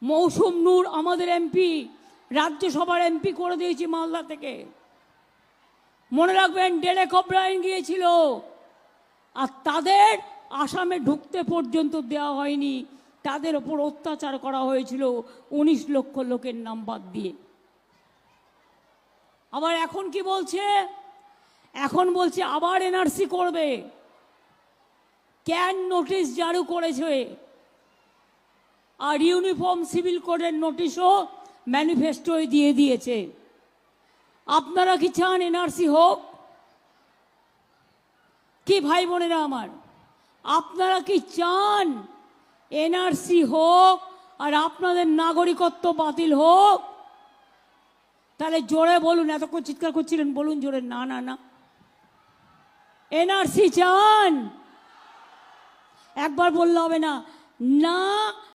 মৌসুম নূর আমাদের এমপি, রাজ্যসভার এমপি করে দিয়েছি মালদা থেকে। মনে রাখবেন ডেরেক ওব্রায়েন গিয়েছিল, আর তাদের আসামে ঢুকতে পর্যন্ত দেওয়া হয়নি, তাদের ওপর অত্যাচার করা হয়েছিল 19 লক্ষ লোকের নাম বাদ দিয়ে। আবার এখন কি বলছে? এখন বলছে আবার এনআরসি করবে, ক্যান নোটিশ জারি করেছে, আর ইউনিফর্ম সিভিল কোডের নোটিশও ম্যানিফেস্টোয় দিয়ে দিয়েছে। আপনারা কি চান এনআরসি হোক? কি ভাই বোনেরা আমার, আপনারা কি চান এনআরসি হোক আর আপনাদের নাগরিকত্ব বাতিল হোক? তাহলে জোরে বলুন, এতক্ষণ চিৎকার করছিলেন, বলুন জোরে, না না না। এনআরসি চান? একবার বললে হবে না, না